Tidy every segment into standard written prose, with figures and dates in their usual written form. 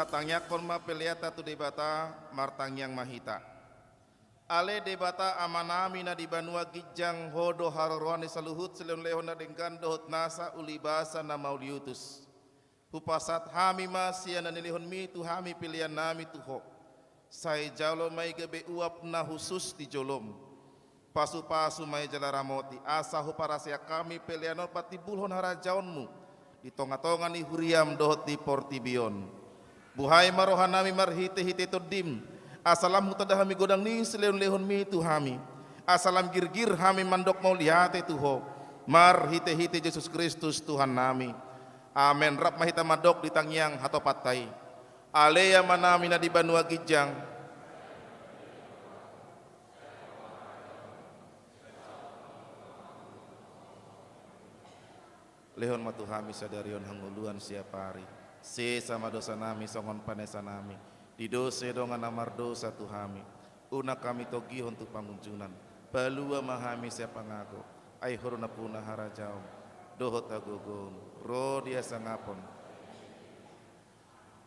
batangyak forma peliata tu debata martang yang mahita. Ale debata amanami na di banua gijang hodo harorwani saluhut seleon lehona dengkan dohot nasa ulibasa na mauliutus. Hupasat hami masya na nilihon mi tu hami pilihan nami tuho. Sai jalo may gabe uap na husus di jolom. Pasu-pasu may jalaramoti asa huparasya kami pilihan pati bulhon harajaonmu. Di tonga-tonga ni huriam dohot di portibion. Buhay marohan nami marhite-hite todim. Asalam mutadahami godang ni seleon lehon mi tu hami. Asalam gir-gir hami mandok mau lihate tuho. Mar hite-hite Yesus Kristus Tuhan nami. Amen. Rap mahita madok di tangyang hato patay. Aleya manami na di banua gijang. Lehon matu hami sadarion hanguluan siapari. Se sama dosa nami songon panesa nami. Di dosa dongan amar dosa Tuhami. Una kami togi untuk pangunjunan. Balua mahami siapa ngago. Ai horona puna harajaum. Dohot agogon. Roh dia sangapon.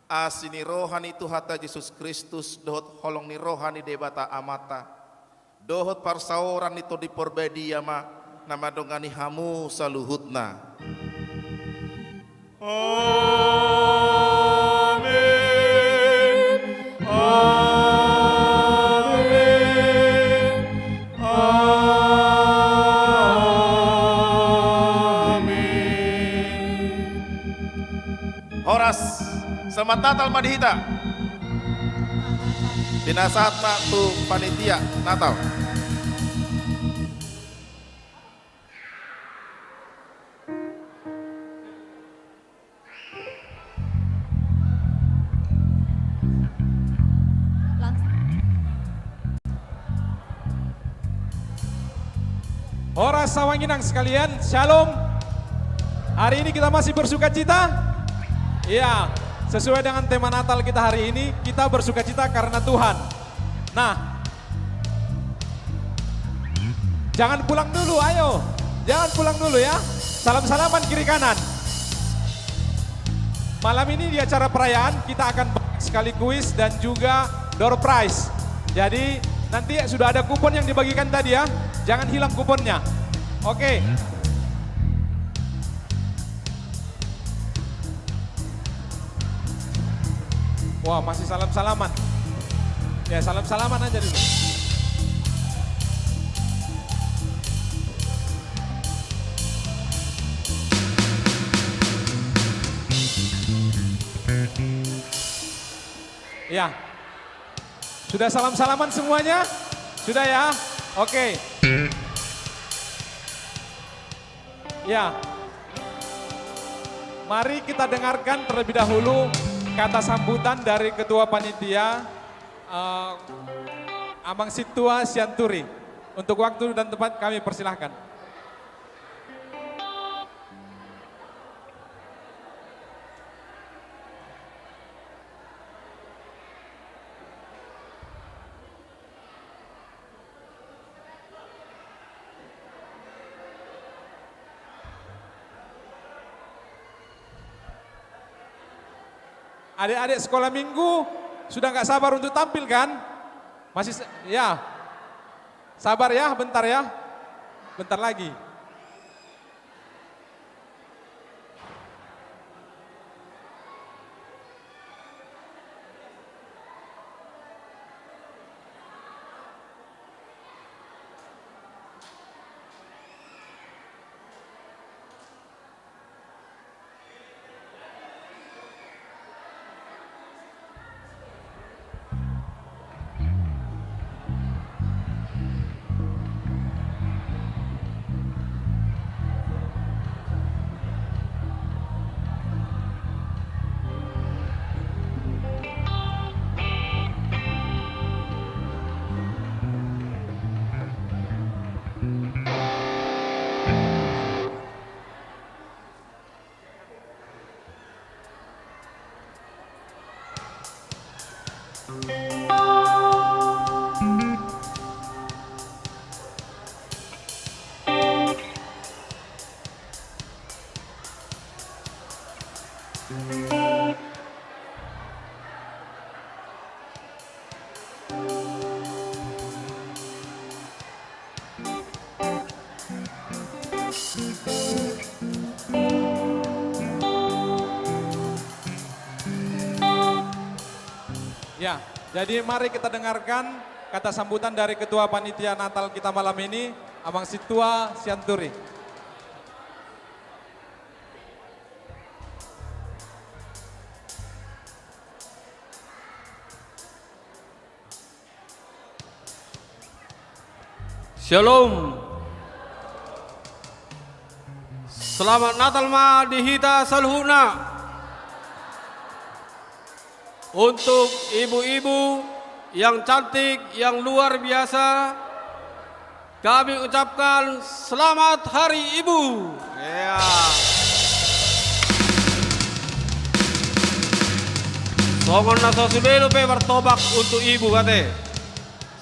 Asini rohani itu hata Yesus Kristus. Dohot holong ni rohani debata amata. Dohot parsauran itu di porbedi yama. Nama dongani hamu saluhutna. Horas selamat Natal Madihita. Dinasatna tu panitia Natal. Horas sawanginang sekalian, shalom. Hari ini kita masih bersuka cita. Iya, sesuai dengan tema Natal kita hari ini, kita bersuka cita karena Tuhan. Nah, jangan pulang dulu, ayo. Jangan pulang dulu ya. Salam-salaman kiri kanan. Malam ini di acara perayaan kita akan sekali kuis dan juga door prize. Jadi nanti sudah ada kupon yang dibagikan tadi ya. Jangan hilang kuponnya. Oke. Wah, masih salam-salaman. Ya, salam-salaman aja dulu. Ya. Sudah salam-salaman semuanya? Sudah ya? Oke. Ya. Mari kita dengarkan terlebih dahulu kata sambutan dari Ketua Panitia Amang Situa Sianturi. Untuk waktu dan tempat kami persilahkan. Adik-adik sekolah minggu sudah nggak sabar untuk tampil kan? Masih ya, sabar ya, bentar ya, bentar lagi. Ya, jadi mari kita dengarkan kata sambutan dari Ketua Panitia Natal kita malam ini, Abang Situa Sianturi. Shalom. Selamat Natal ma dihita saluhuna. Untuk ibu-ibu yang cantik, yang luar biasa, kami ucapkan selamat Hari Ibu. Ya. Songon naso sibelo pe martobak untuk ibu kate.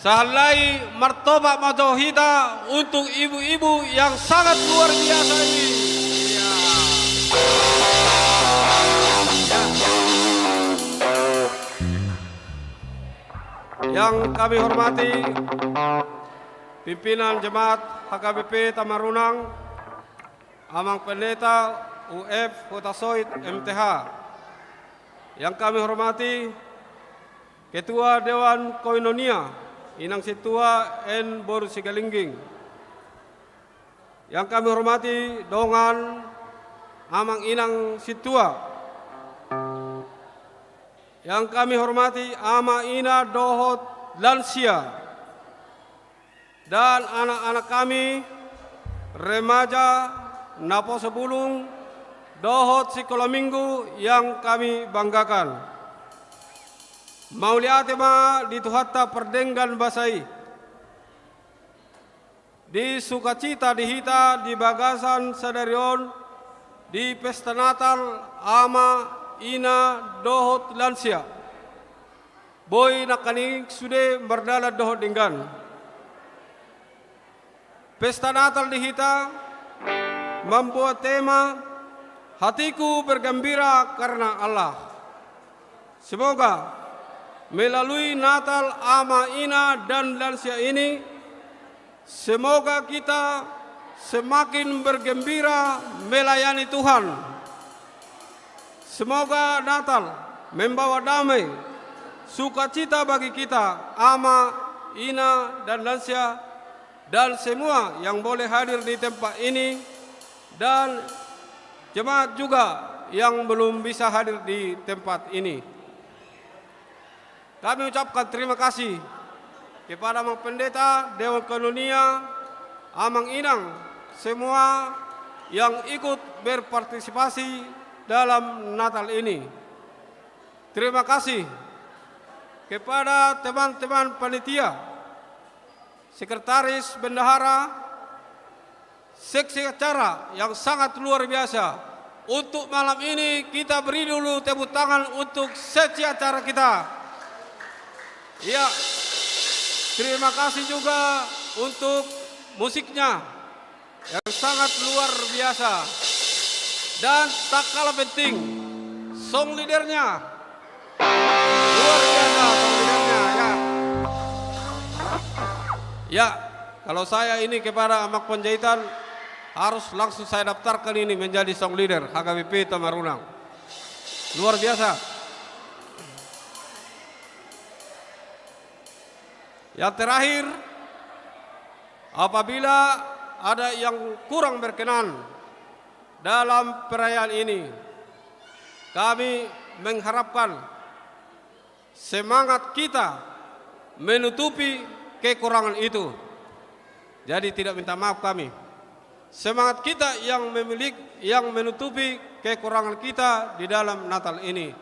Sahalai martobak majohita untuk ibu-ibu yang sangat luar biasa ini. Ya. Yang kami hormati pimpinan Jemaat HKBP Tamarunang, Amang Pendeta UF Hutasoid MTH. Yang kami hormati Ketua Dewan Koinonia Inang Situa N. Boru Sigalingging. Yang kami hormati Dongan Amang Inang Situa. Yang kami hormati Ama Ina Dohot Lansia dan anak-anak kami remaja Napo Sebulung Dohot Sikolaminggu yang kami banggakan. Mauliatema di Tuhatta Perdenggan Basai, di sukacita dihita di bagasan sadarion di pesta Natal Ama Ina Dohot Lansia. Boy nakaning sude berdala dohot dinggan. Pesta Natal dihita membuat tema hatiku bergembira karena Allah. Semoga melalui Natal Ama Ina dan Lansia ini, semoga kita semakin bergembira melayani Tuhan. Semoga Natal membawa damai, sukacita bagi kita, Ama, Ina, dan Lansia, dan semua yang boleh hadir di tempat ini, dan jemaat juga yang belum bisa hadir di tempat ini. Kami ucapkan terima kasih kepada Mang Pendeta, Dewan Koinonia, Amang Inang, semua yang ikut berpartisipasi dalam Natal ini. Terima kasih kepada teman-teman panitia, sekretaris bendahara, seksi acara yang sangat luar biasa. Untuk malam ini kita beri dulu tepuk tangan untuk seksi acara kita. Ya, terima kasih juga untuk musiknya yang sangat luar biasa. Dan tak kalah penting, song leadernya luar biasa, song leadernya ya. Ya, kalau saya ini kepada Amak Penjahitan harus langsung saya daftarkan ini menjadi song leader HKBP Tamarunang. Luar biasa. Yang terakhir, apabila ada yang kurang berkenan dalam perayaan ini, kami mengharapkan semangat kita menutupi kekurangan itu. Jadi tidak minta maaf kami. Semangat kita yang menutupi kekurangan kita di dalam Natal ini.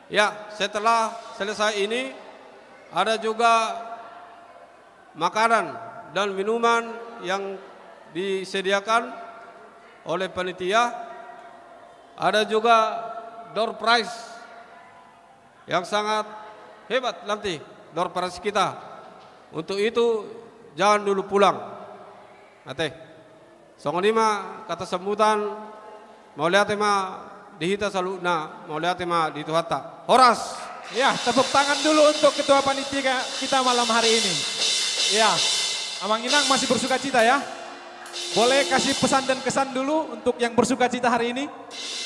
Ya, setelah selesai ini ada juga makanan dan minuman yang disediakan oleh panitia. Ada juga door prize yang sangat hebat nanti, door prize kita. Untuk itu jangan dulu pulang. Ate, songonima kata sambutan mau lihat tema dihita saluna, mau lihat tema di Tuhatta. Horas. Ya, tepuk tangan dulu untuk Ketua Panitia kita malam hari ini. Ya, Amang Inang masih bersuka cita ya. boleh kasih pesan dan kesan dulu untuk yang bersuka cita hari ini.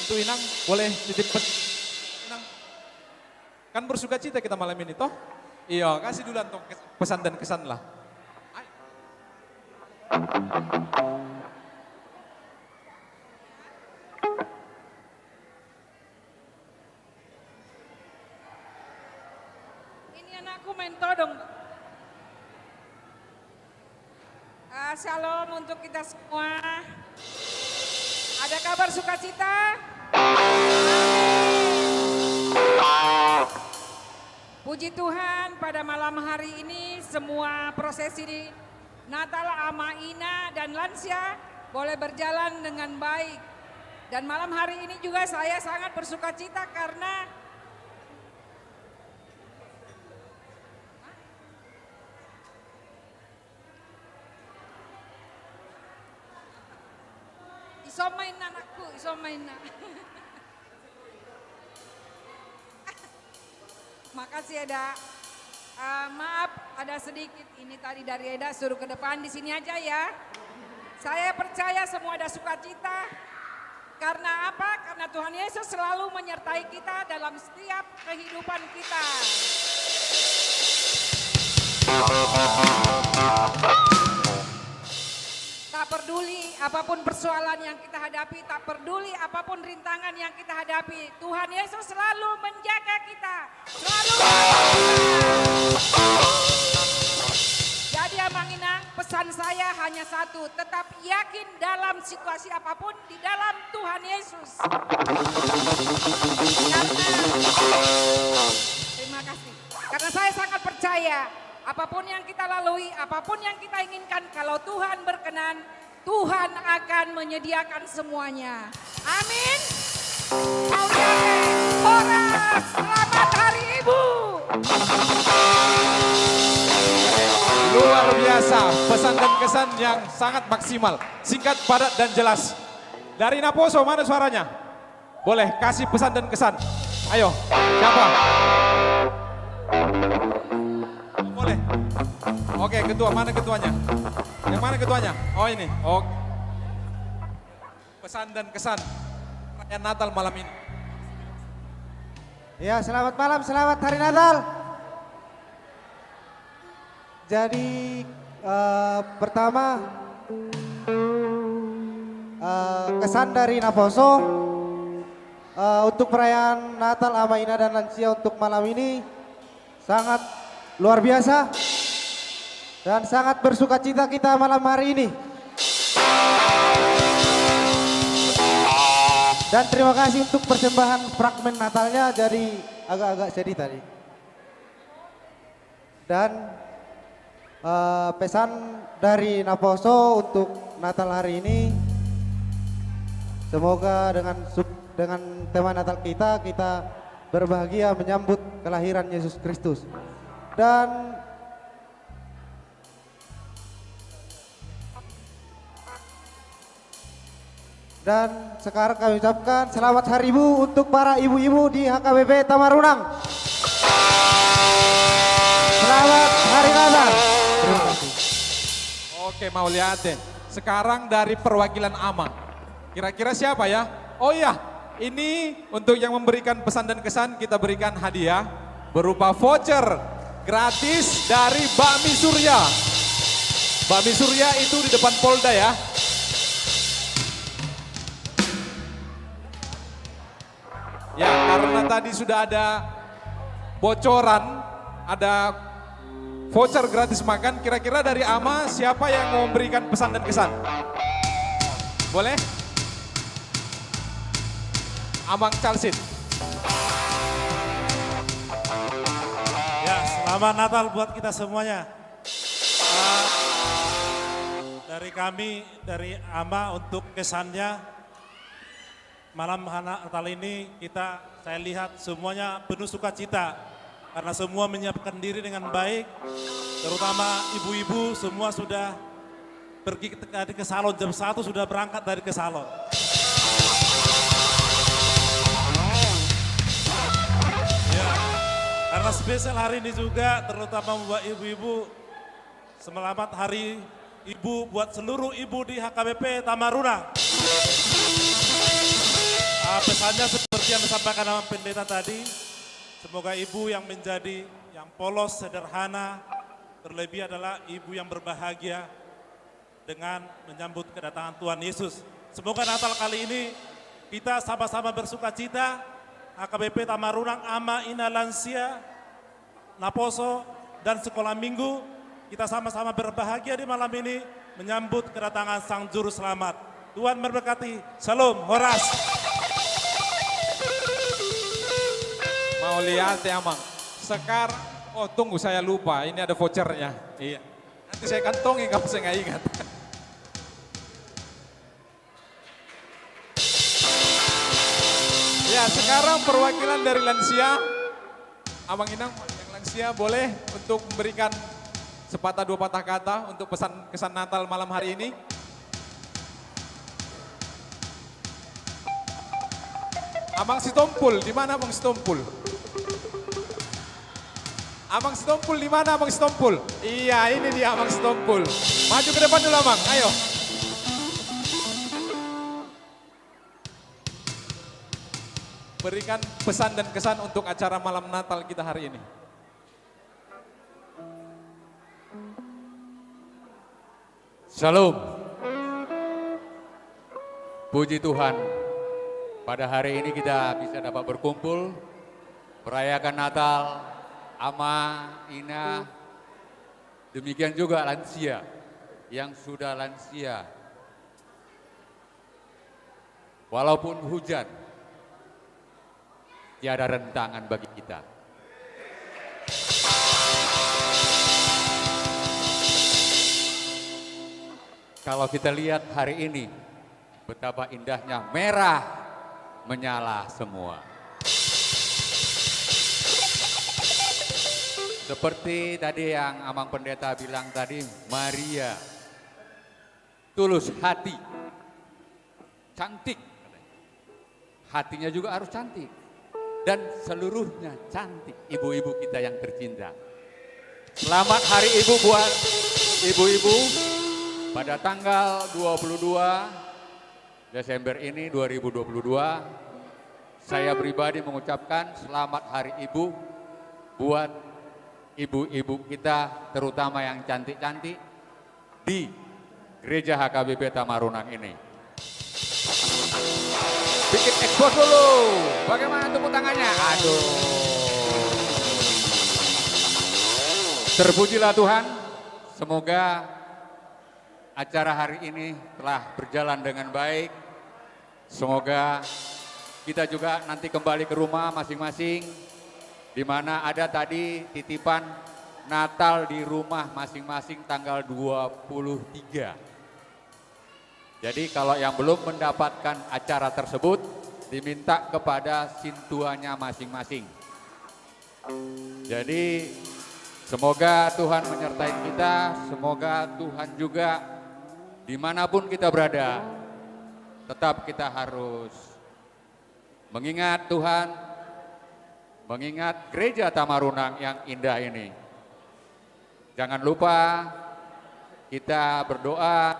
Untuk Inang, boleh titip Inang. Kan bersuka cita kita malam ini toh? Iya, kasih dulu untuk pesan dan kesan lah. Ayo. Ini anakku mentodong. Shalom untuk kita semua. Ada kabar sukacita? Puji Tuhan, pada malam hari ini semua prosesi Natal Ama Ina dan lansia boleh berjalan dengan baik. Dan malam hari ini juga saya sangat bersukacita karena isomain anakku, isomain. Makasih Eda. Maaf ada sedikit ini tadi dari Eda suruh ke depan di sini aja ya. Saya percaya semua ada sukacita. Karena apa? Karena Tuhan Yesus selalu menyertai kita dalam setiap kehidupan kita. Tak peduli apapun persoalan yang kita hadapi, tak peduli apapun rintangan yang kita hadapi, Tuhan Yesus selalu menjaga kita, selalu. Jadi Amang Inang, pesan saya hanya satu, tetap yakin dalam situasi apapun di dalam Tuhan Yesus. Terima kasih. Karena saya sangat percaya. Apapun yang kita lalui, apapun yang kita inginkan, kalau Tuhan berkenan, Tuhan akan menyediakan semuanya. Amin. Horas, selamat Hari Ibu. Luar biasa, pesan dan kesan yang sangat maksimal, singkat, padat dan jelas. Dari Naposo, mana suaranya? Boleh kasih pesan dan kesan. Ayo, siapa? Boleh. Oke, ketua, mana ketuanya? Yang mana ketuanya? Oh ini. Oke. Pesan dan kesan perayaan Natal malam ini. Ya, selamat malam, selamat Hari Natal. Jadi pertama kesan dari Naposo untuk perayaan Natal Ama Ina dan lansia untuk malam ini sangat luar biasa dan sangat bersukacita kita malam hari ini. Dan terima kasih untuk persembahan fragmen Natalnya, jadi agak-agak sedih tadi. Dan pesan dari Naposo untuk Natal hari ini, semoga dengan tema Natal kita berbahagia menyambut kelahiran Yesus Kristus. Dan sekarang kami ucapkan selamat Hari Ibu untuk para ibu-ibu di HKBP Tamarunang. Selamat Hari Natal. Terima kasih. Oke, mau lihat deh. Sekarang dari perwakilan AMA. Kira-kira siapa ya? Oh iya, ini untuk yang memberikan pesan dan kesan kita berikan hadiah berupa voucher gratis dari Bakmi Surya. Bakmi Surya itu di depan Polda ya. Ya, karena tadi sudah ada bocoran, ada voucher gratis makan, kira-kira dari AMA siapa yang mau memberikan pesan dan kesan? Boleh? Amang Calsit. Ya, selamat Natal buat kita semuanya. Dari kami, dari AMA untuk kesannya, malam Natal ini saya lihat semuanya penuh sukacita. Karena semua menyiapkan diri dengan baik, terutama ibu-ibu semua sudah pergi ke salon, jam 1 sudah berangkat dari ke salon. Ya, karena spesial hari ini juga terutama buat ibu-ibu, selamat Hari ibu buat seluruh ibu di HKBP Tamaruna. Pesannya seperti yang disampaikan sama pendeta tadi, semoga ibu yang menjadi yang polos, sederhana, terlebih adalah ibu yang berbahagia dengan menyambut kedatangan Tuhan Yesus. Semoga Natal kali ini kita sama-sama bersuka cita, HKBP Tamarunang, Ama, Ina, Lansia, Naposo, dan sekolah minggu, kita sama-sama berbahagia di malam ini menyambut kedatangan Sang Juru Selamat. Tuhan memberkati. Shalom, Horas. Mau lihat ya Amang. Sekarang, oh tunggu saya lupa, ini ada vouchernya. Iya. Nanti saya kantongin kalau saya nggak ingat. Ya sekarang perwakilan dari lansia, Abang Inang yang lansia boleh untuk memberikan sepatah dua patah kata untuk pesan kesan Natal malam hari ini. Abang Sitompul, di mana Abang Sitompul? Abang Sitompul di mana Abang Sitompul? Iya, ini dia Abang Sitompul. Maju ke depan dulu Abang, ayo. Berikan pesan dan kesan untuk acara malam Natal kita hari ini. Shalom. Puji Tuhan, pada hari ini kita bisa dapat berkumpul, merayakan Natal, Ama, Ina, demikian juga lansia yang sudah lansia. Walaupun hujan, tiada rentangan bagi kita. Kalau kita lihat hari ini, betapa indahnya merah menyala semua. Seperti tadi yang Amang Pendeta bilang tadi, Maria, tulus hati, cantik. Hatinya juga harus cantik. Dan seluruhnya cantik, ibu-ibu kita yang tercinta. Selamat Hari Ibu buat ibu-ibu pada tanggal 22 Desember ini 2022. Saya pribadi mengucapkan selamat Hari Ibu buat ibu-ibu kita, terutama yang cantik-cantik di Gereja HKBP Tamarunang ini. Bikin ekspos dulu. Bagaimana tepuk tangannya? Aduh. Terpujilah Tuhan. Semoga acara hari ini telah berjalan dengan baik. Semoga kita juga nanti kembali ke rumah masing-masing, di mana ada tadi titipan Natal di rumah masing-masing tanggal 23. Jadi kalau yang belum mendapatkan acara tersebut, diminta kepada sintuannya masing-masing. Jadi semoga Tuhan menyertai kita, semoga Tuhan juga dimanapun kita berada, tetap kita harus mengingat Tuhan, mengingat Gereja Tamarunang yang indah ini. Jangan lupa kita berdoa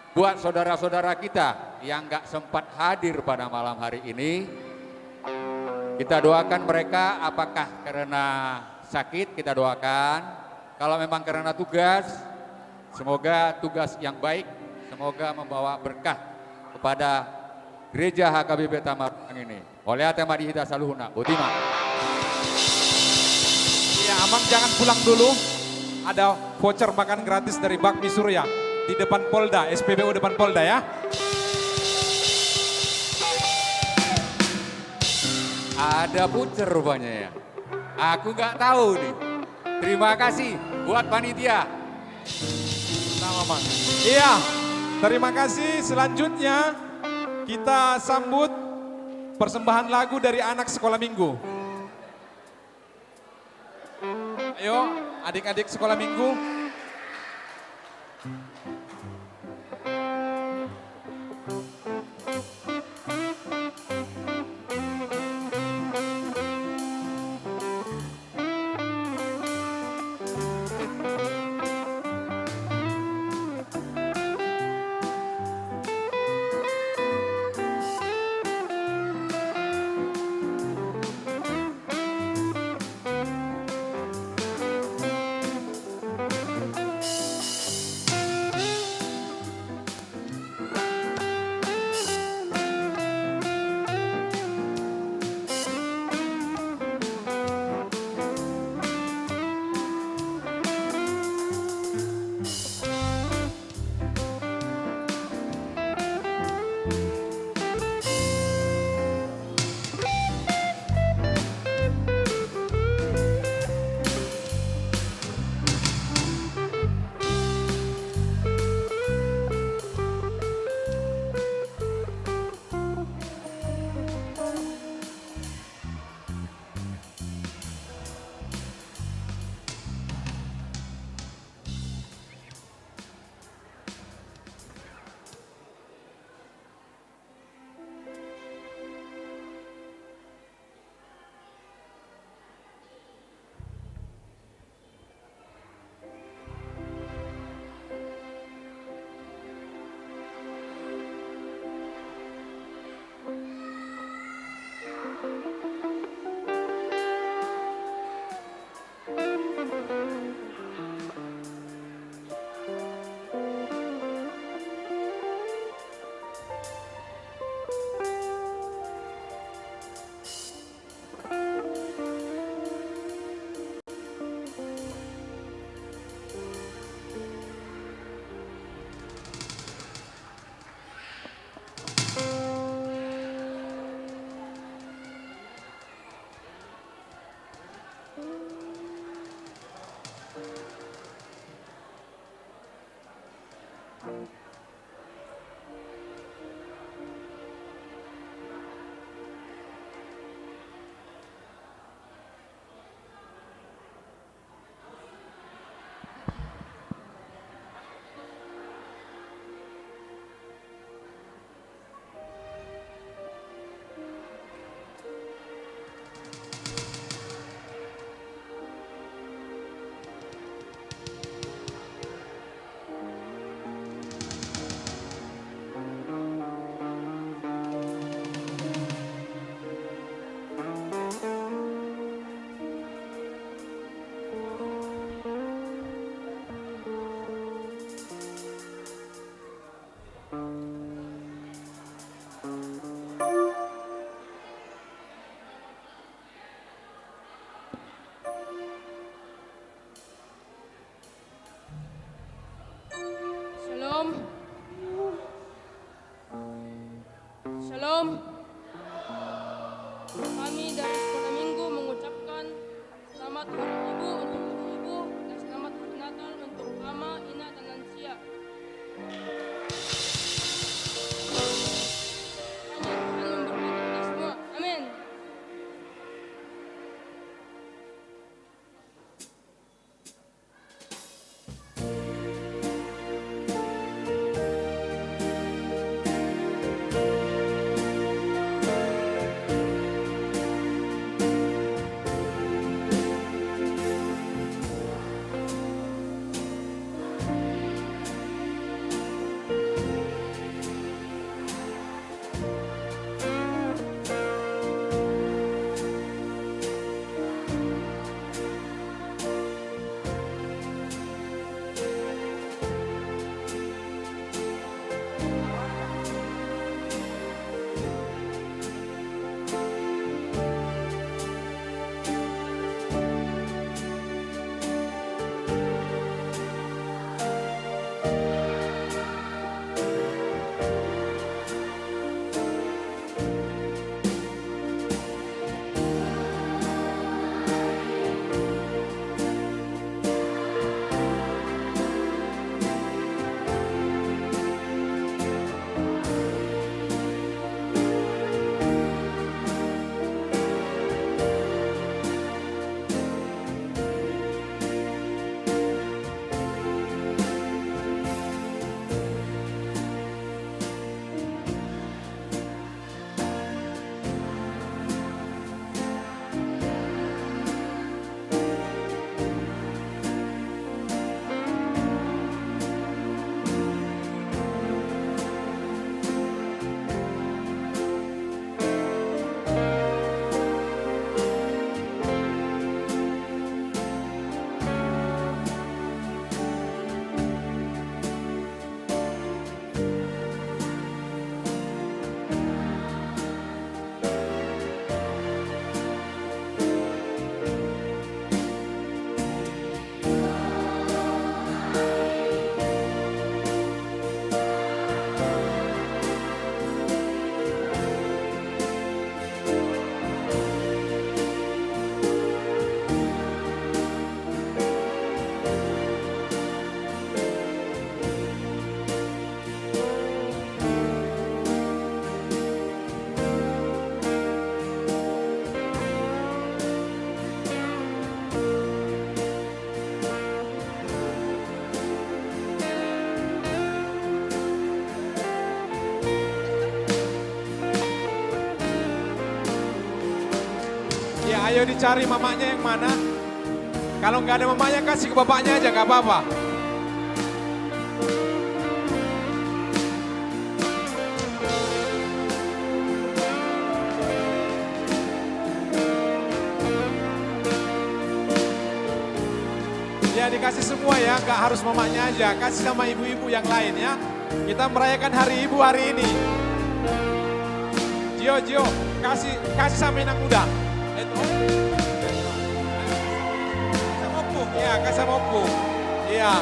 buat saudara-saudara kita yang gak sempat hadir pada malam hari ini. Kita doakan mereka, apakah karena sakit kita doakan, kalau memang karena tugas, semoga tugas yang baik, semoga membawa berkah kepada Gereja HKBP Tamarunang ini. Oleh tema dihita saluhuna, Butima. Iya, Amang jangan pulang dulu. Ada voucher makan gratis dari Bakmi Surya di depan Polda, SPBU depan Polda ya. Ada voucher rupanya ya. Aku nggak tahu nih. Terima kasih buat panitia. Sama Mang. Iya, terima kasih. Selanjutnya kita sambut persembahan lagu dari anak sekolah minggu. Ayo adik-adik sekolah minggu. Shalom. Kami dari Sekolah Minggu mengucapkan selamat Hari Ibu untuk ibu dan selamat Hari Natal untuk Ama, Ina, dan lansia. Hanya Tuhan memberkati kita semua. Amin. Ya ayo dicari mamanya yang mana. Kalau nggak ada mamanya kasih ke bapaknya aja nggak apa-apa. Ya dikasih semua ya, nggak harus mamanya aja, kasih sama ibu-ibu yang lain ya. Kita merayakan Hari Ibu hari ini. Gio, kasih sama Inang Muda. Itu. Sama Opung, ya kasih sama Opung. Iya.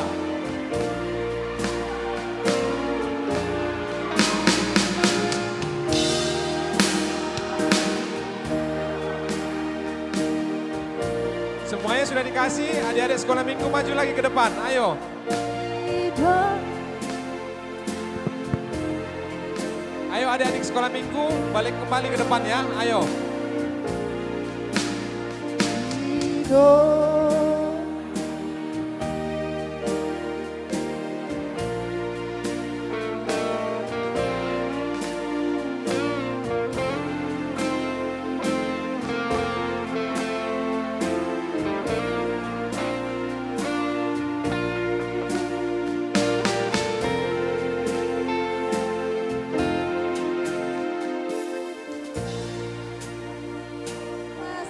Semuanya sudah dikasih, adik-adik sekolah minggu maju lagi ke depan, ayo. Ayo adik-adik sekolah minggu, balik kembali ke depan ya, ayo.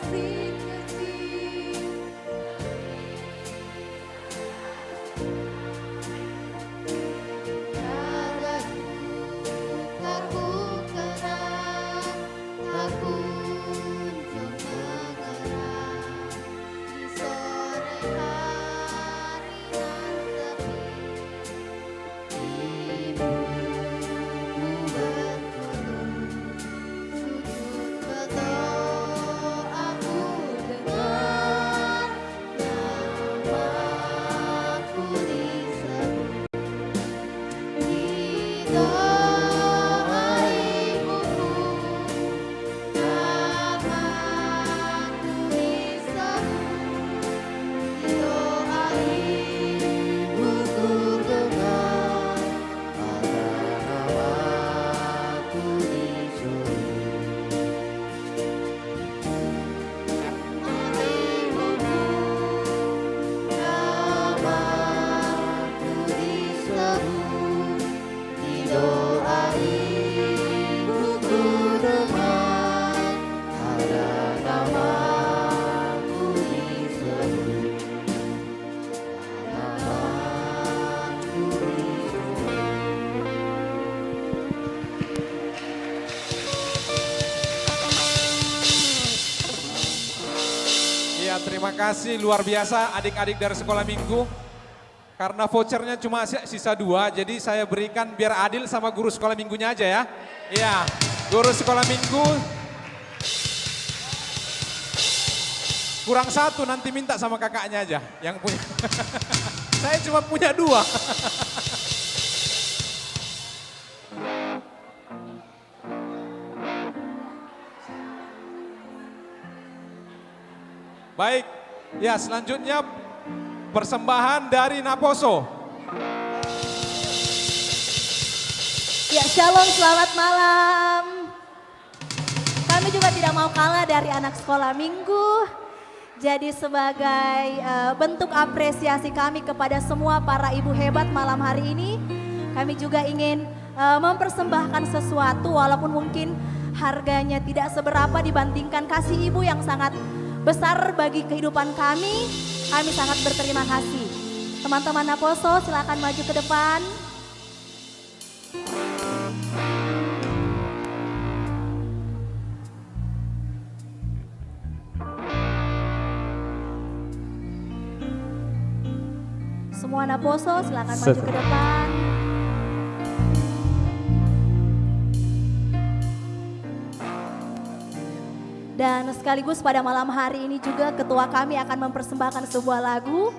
Masih kecil Terima kasih luar biasa adik-adik dari sekolah minggu. Karena vouchernya cuma sisa 2, jadi saya berikan biar adil sama guru sekolah minggunya aja ya. Iya, guru sekolah minggu kurang 1, nanti minta sama kakaknya aja yang punya. Saya cuma punya 2. Baik, ya selanjutnya persembahan dari Naposo. Ya, shalom, selamat malam. Kami juga tidak mau kalah dari anak sekolah minggu. Jadi sebagai bentuk apresiasi kami kepada semua para ibu hebat malam hari ini, kami juga ingin mempersembahkan sesuatu walaupun mungkin harganya tidak seberapa dibandingkan kasih ibu yang sangat besar bagi kehidupan kami. Kami sangat berterima kasih. Teman-teman Naposo silakan maju ke depan. Semua Naposo silakan maju ke depan. Dan sekaligus pada malam hari ini juga ketua kami akan mempersembahkan sebuah lagu.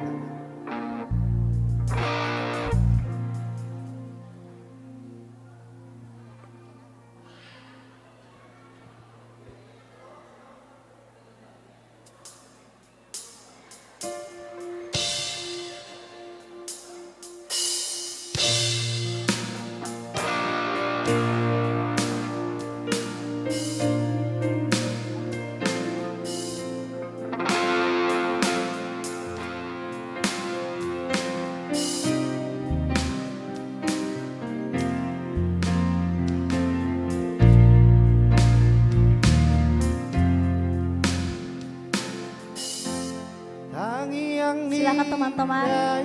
Silakan teman-teman.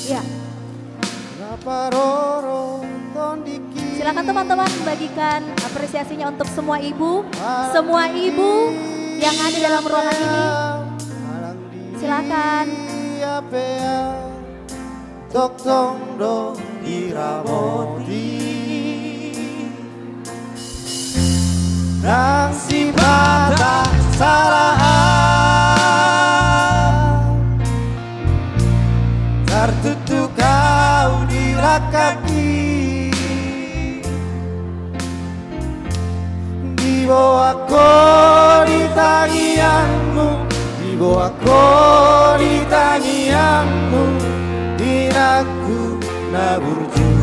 Ya. Silakan teman-teman bagikan apresiasinya untuk semua ibu yang ada dalam ruangan ini. Silakan. Nang si bata salahan tertutup kau di kaki, dibawaku di tangianmu, dibawaku di tangianmu, dinaku naburju.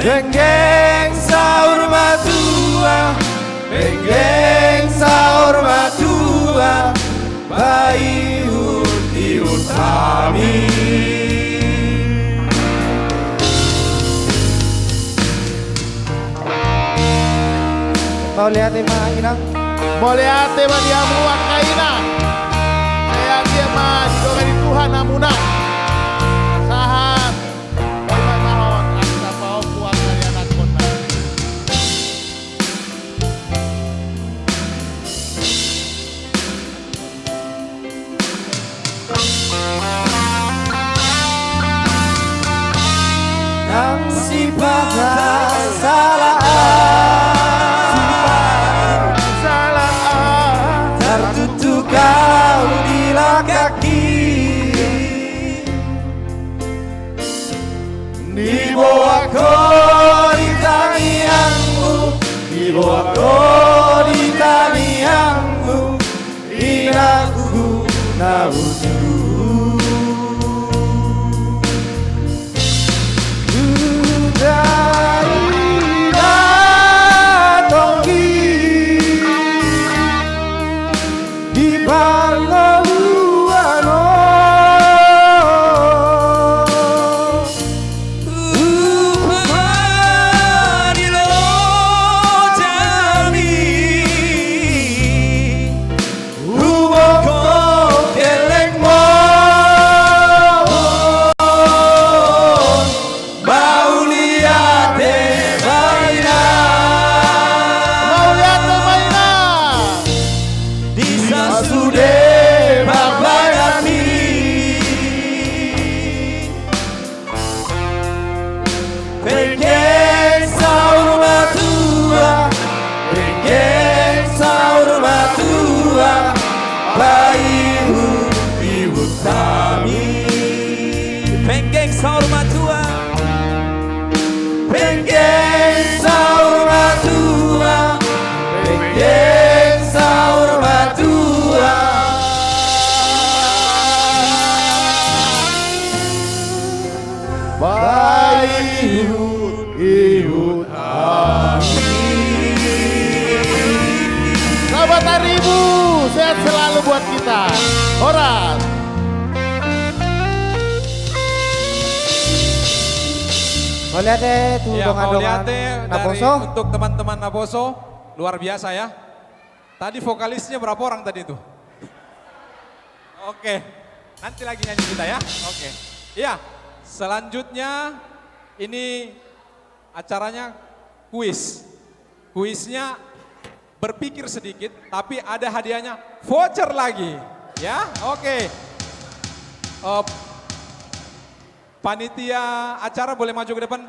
Benggeng sahur matua, benggeng sahur matua, bayi utiut kami. Mau lihat mah inang? Mau lihat mah dia muat kaina. Saya dia mah didongeng Tuhan amuna. Sahat. Nang si bata salah tertutup kau di kaki, dibawaku di tangianmu, Iboto di tamiangmu inaku nausu Sahabat Haribu, sehat selalu buat kita. Horas. Mauliate tuh Ya, dongan-dongan Mauliate dari Naposo. untuk teman-teman Naposo, luar biasa ya. Tadi vokalisnya berapa orang tadi itu? Oke, nanti lagi nyanyi kita ya. Oke. Iya, selanjutnya ini acaranya kuis. Kuisnya berpikir sedikit, tapi ada hadiahnya voucher lagi. Ya, oke. Panitia acara boleh maju ke depan.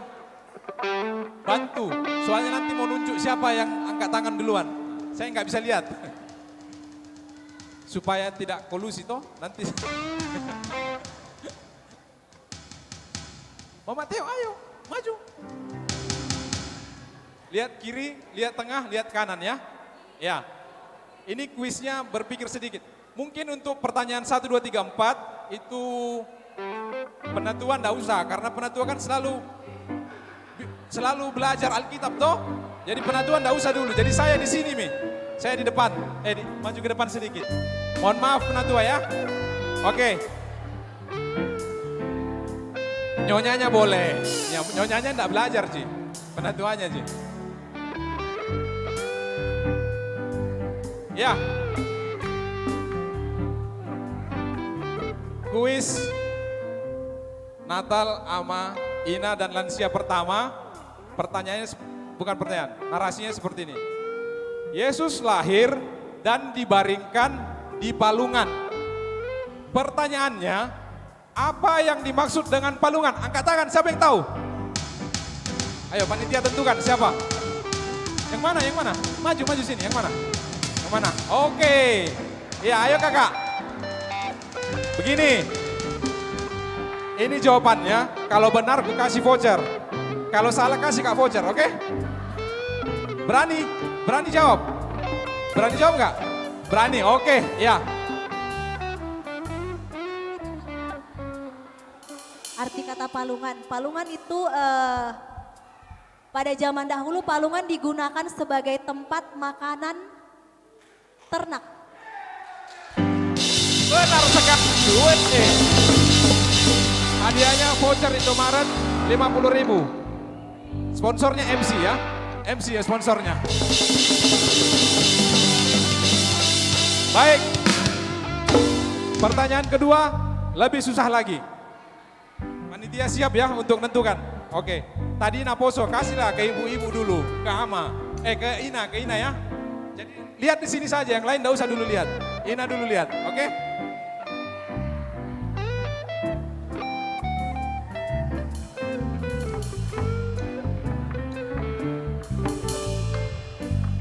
Bantu, soalnya nanti mau nunjuk siapa yang angkat tangan duluan. Saya nggak bisa lihat. Supaya tidak kolusi toh, nanti. Mama Teo, ayo, maju. Lihat kiri, lihat tengah, lihat kanan ya. Ya, ini kuisnya berpikir sedikit. Mungkin untuk pertanyaan 1, 2, 3, 4 itu penentuan enggak usah. Karena penentuan kan selalu belajar Alkitab toh. Jadi penentuan enggak usah dulu. Jadi saya di sini Mi. Saya di depan, maju ke depan sedikit. Mohon maaf penatua ya. Oke. Nyonyanya boleh. Ya, nyonyanya enggak belajar Ci. Penatuanya Ci. Ya. Kuis Natal ama Ina dan lansia pertama. Pertanyaannya bukan pertanyaan, narasinya seperti ini. Yesus lahir dan dibaringkan di palungan. Pertanyaannya, apa yang dimaksud dengan palungan? Angkat tangan, siapa yang tahu? Ayo panitia tentukan siapa? Yang mana? Yang mana? Maju sini, yang mana? Yang mana? Oke. Ya, ayo kakak. Begini. Ini jawabannya, kalau benar gue kasih voucher. Kalau salah kasih kak voucher, oke? Berani? Berani jawab? Berani jawab nggak? Berani, oke, ya. Arti kata palungan. Palungan itu pada zaman dahulu palungan digunakan sebagai tempat makanan ternak. Benar sekali, duit nih. Hadiahnya voucher Indomaret 50.000. Sponsornya MC ya. MC ya sponsornya. Baik. Pertanyaan kedua lebih susah lagi. Panitia siap ya untuk menentukan. Oke. Tadi Naposo kasihlah ke ibu-ibu dulu, ke Ama. Ke Ina ya. Jadi lihat di sini saja, yang lain enggak usah dulu lihat. Ina dulu lihat, oke?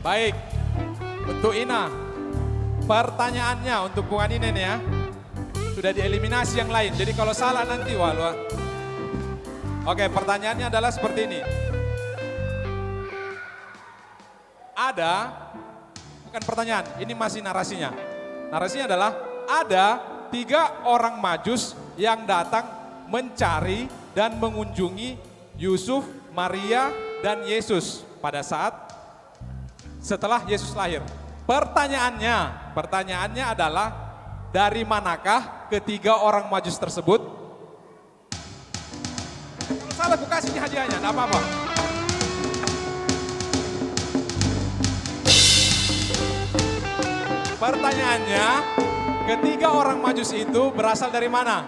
Baik, untuk Ina, pertanyaannya untuk bukan ini nih ya, sudah dieliminasi yang lain, jadi kalau salah nanti wah. Oke, pertanyaannya adalah seperti ini. ada, bukan pertanyaan, ini masih narasinya. Narasinya adalah ada 3 orang Majus yang datang mencari dan mengunjungi Yusuf, Maria, dan Yesus pada saat setelah Yesus lahir. Pertanyaannya adalah dari manakah ketiga orang Majus tersebut? Kalau salah buka sini hadiahnya, enggak apa-apa. Pertanyaannya, ketiga orang Majus itu berasal dari mana?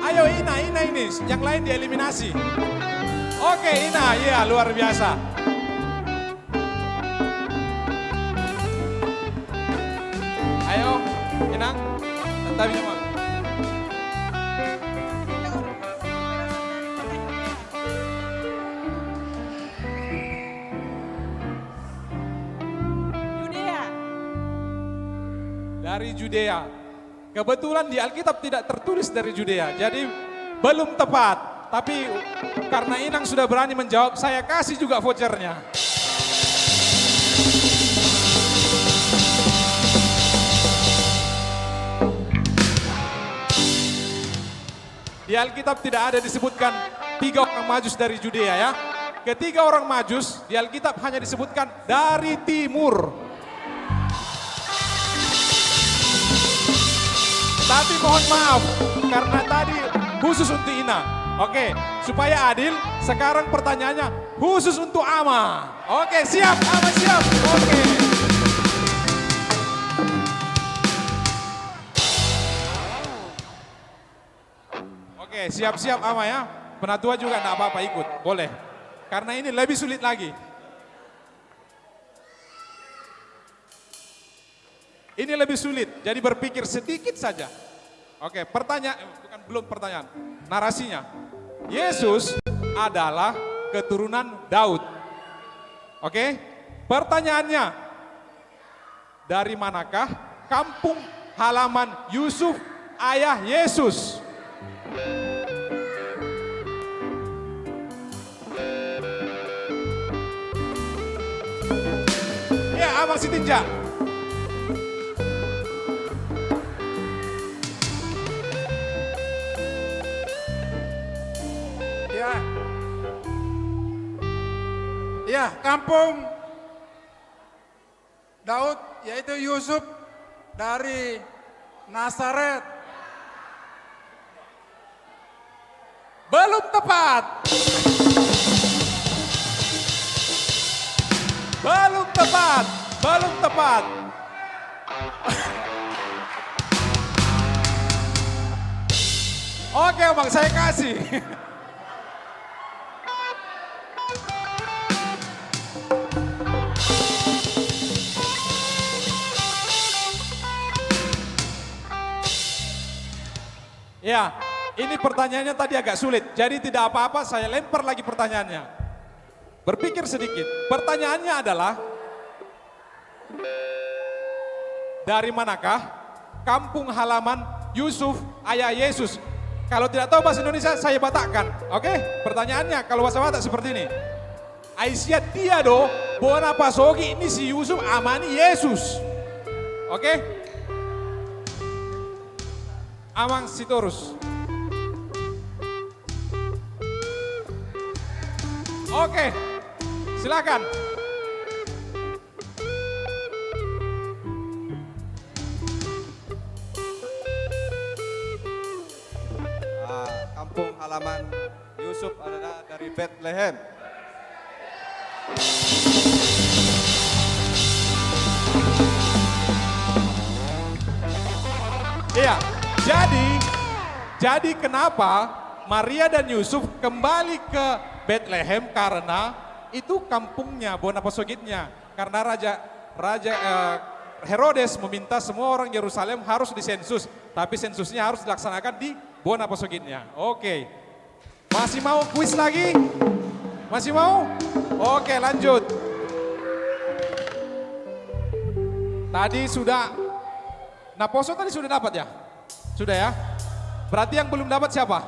Ayo Ina ini, yang lain dieliminasi. Oke Ina, iya luar biasa. Ayo, Inang, tetap sama. Yudea. Dari Judea. Kebetulan di Alkitab tidak tertulis dari Judea, jadi belum tepat. Tapi karena Inang sudah berani menjawab, saya kasih juga vouchernya. Di Alkitab tidak ada disebutkan 3 orang Majus dari Judea ya. Ketiga orang Majus di Alkitab hanya disebutkan dari timur. Tapi mohon maaf karena tadi khusus untuk Ina. Oke, supaya adil sekarang pertanyaannya khusus untuk Ama. Oke, siap Ama siap. Oke. Oke, siap-siap Ama ya. Penatua juga enggak apa-apa ikut, boleh. Karena ini lebih sulit lagi. Ini lebih sulit, jadi berpikir sedikit saja. Oke, belum pertanyaan. Narasinya. Yesus adalah keturunan Daud. Oke, pertanyaannya. Dari manakah kampung halaman Yusuf ayah Yesus? Ya, Abang Sitinja. Ya, kampung Daud yaitu Yusuf dari Nazaret. Belum tepat. Belum tepat. Belum tepat. Oke, Bang, saya kasih. Ya, ini pertanyaannya tadi agak sulit. Jadi tidak apa-apa, saya lempar lagi pertanyaannya. Berpikir sedikit. Pertanyaannya adalah, dari manakah kampung halaman Yusuf ayah Yesus? Kalau tidak tahu bahasa Indonesia, saya batakkan. Oke, pertanyaannya kalau bahasa Batak seperti ini. Aisyah dia do, bona pasogi ini si Yusuf amani Yesus. Oke? Amang Sitorus. Oke, silakan. Kampung halaman Yusuf adalah dari Bethlehem. Iya. Jadi kenapa Maria dan Yusuf kembali ke Bethlehem karena itu kampungnya, bona pasogitnya. Karena Raja Herodes meminta semua orang Yerusalem harus disensus, tapi sensusnya harus dilaksanakan di bona pasogitnya. Oke. Masih mau kuis lagi? Masih mau? Oke, lanjut. Tadi sudah Naposo tadi sudah dapat ya? Sudah ya? Berarti yang belum dapat siapa?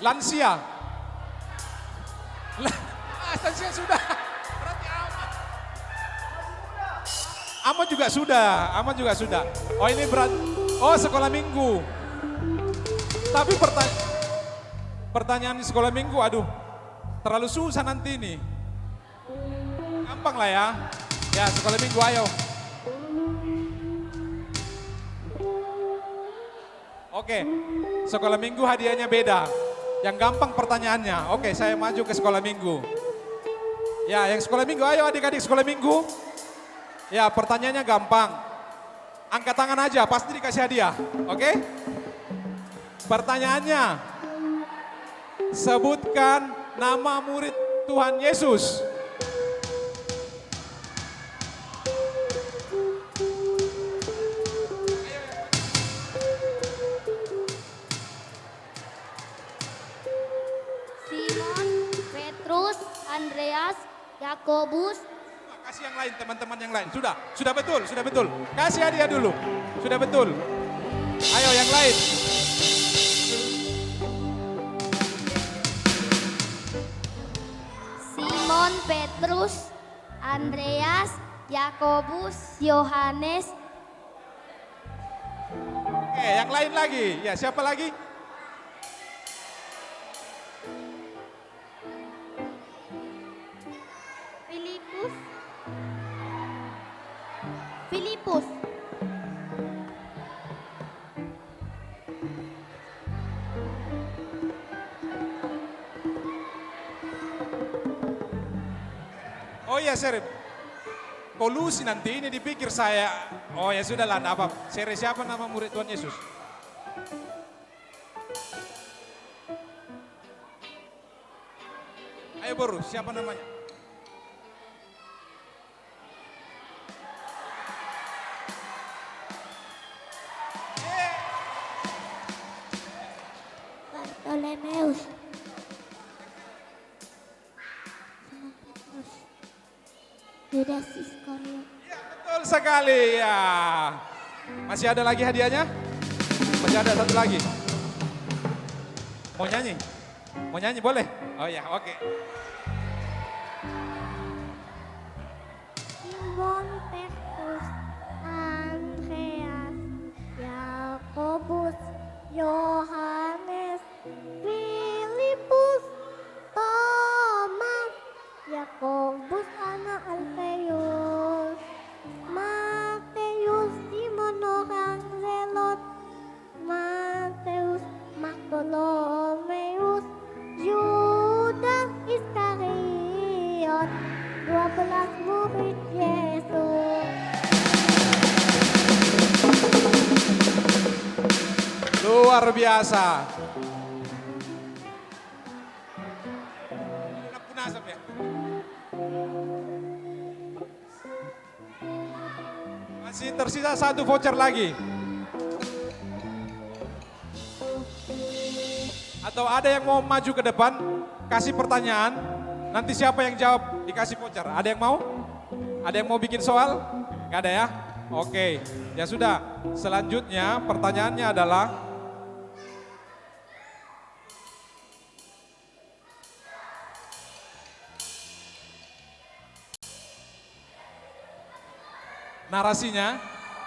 Lansia. Lansia sudah. Berarti Ama juga sudah, Ama juga sudah. Oh ini berat, oh sekolah minggu. Tapi pertanyaan di sekolah minggu, aduh terlalu susah nanti nih. Gampang lah ya. Ya sekolah minggu ayo. Oke, sekolah minggu hadiahnya beda. Yang gampang pertanyaannya. Oke, saya maju ke sekolah minggu. Ya, yang sekolah minggu, ayo adik-adik sekolah minggu. Ya, pertanyaannya gampang. Angkat tangan aja, pasti dikasih hadiah. Oke? Pertanyaannya, sebutkan nama murid Tuhan Yesus. Simon, Petrus, Andreas, Yakobus. Kasih yang lain, teman-teman yang lain. Sudah betul, sudah betul. Kasih hadiah dulu, sudah betul. Ayo yang lain. Simon, Petrus, Andreas, Yakobus, Yohanes. Oke, yang lain lagi. Ya, siapa lagi? Filipus. Oh iya, Sir. Kolusi nanti ini dipikir saya. Oh ya sudah lah, apa? Sir, siapa nama murid Tuhan Yesus? Ayo Boru, siapa namanya? Bartolomeus. Yudas Iskariot. Betul sekali ya. Masih ada lagi hadiahnya? Masih ada satu lagi. Mau nyanyi? Mau nyanyi boleh? Oh ya, oke. Simon, Petrus, Andreas, Yakobus, Yohanes, Filipus, Thomas, Yakobus anak Alfeus, Mateus, Simon orang Zelot, Mateus, Bartolomeus, Yudas Iskariot, 12 murid Yesus. Luar biasa. Masih tersisa satu voucher lagi. Atau ada yang mau maju ke depan, kasih pertanyaan, nanti siapa yang jawab dikasih voucher. Ada yang mau? Ada yang mau bikin soal? Gak ada ya? Oke, ya sudah. Selanjutnya pertanyaannya adalah, narasinya,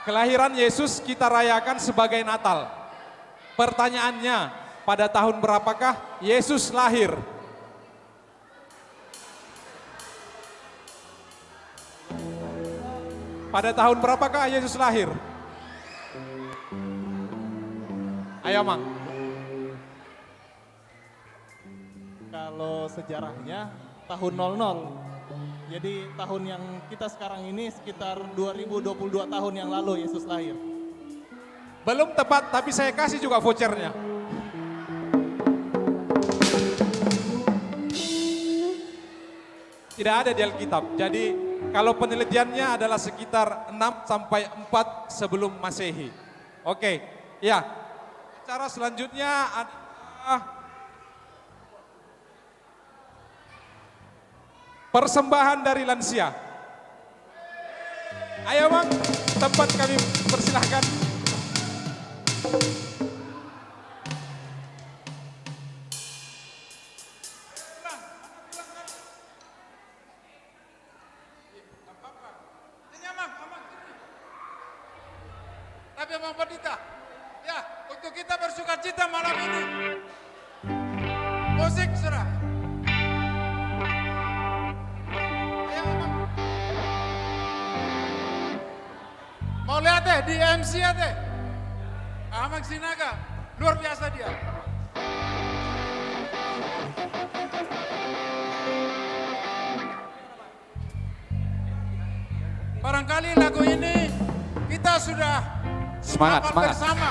kelahiran Yesus kita rayakan sebagai Natal. Pertanyaannya, pada tahun berapakah Yesus lahir? Pada tahun berapakah Yesus lahir? Ayo, Mang. Kalau sejarahnya tahun 00. Jadi tahun yang kita sekarang ini sekitar 2022 tahun yang lalu Yesus lahir. Belum tepat, tapi saya kasih juga vouchernya. Tidak ada di Alkitab. Jadi kalau penelitiannya adalah sekitar 6 sampai 4 sebelum Masehi. Oke, ya. Cara selanjutnya adalah persembahan dari lansia. Ayo Bang, tempat kami persilahkan. Oke, Bang Padita. Ya, untuk kita bersuka cita malam ini. Musik sudah. Ya, mau lihat deh di MC ya deh. Ahmad Sinaga, luar biasa dia. Barangkali lagu ini kita sudah Semangat, hafal semangat. bersama.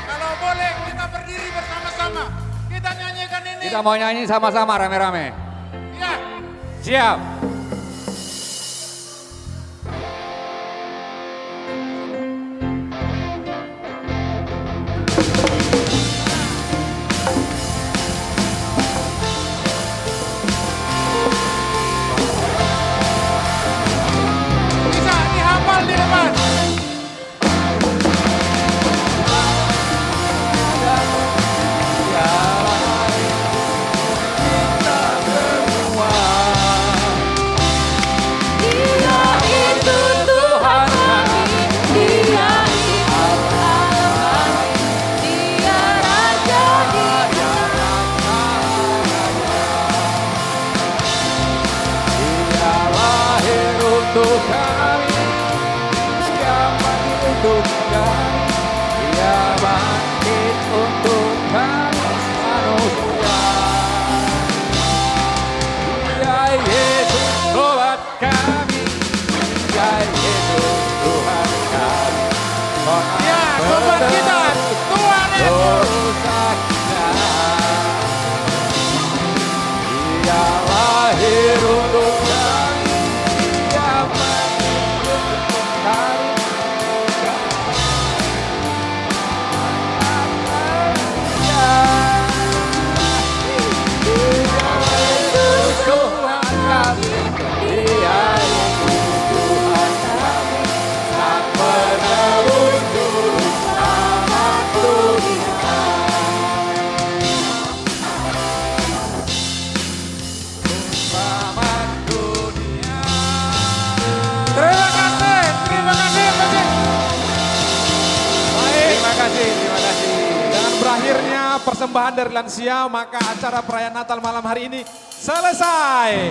Kalau boleh kita berdiri bersama-sama. Kita nyanyikan ini. Kita mau nyanyi sama-sama rame-rame. Ya. Siap. Bisa dihafal di depan. Untuk kami, Dia mati untuk kami, Dia bangkit untuk kami manusia. Dia Yesus sobat kami, Dia Yesus Tuhan kami. Ya, sobat kita, Tuhan Yesus. Dia lahir untuk kami. Terima kasih. Dengan berakhirnya persembahan dari lansia, maka acara perayaan Natal malam hari ini selesai.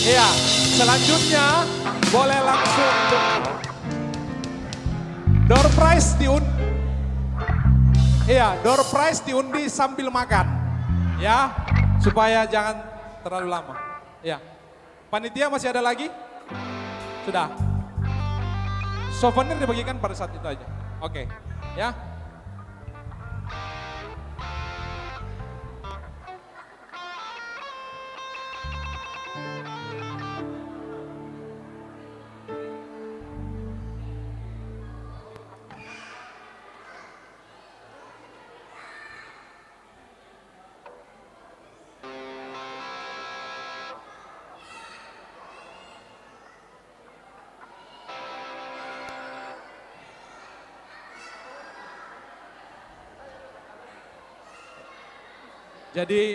Iya, selanjutnya boleh langsung untuk door prize door prize diundi sambil makan. Ya, supaya jangan terlalu lama. Ya. Panitia masih ada lagi? Sudah. Souvenir dibagikan pada saat itu aja. Oke. Ya. Jadi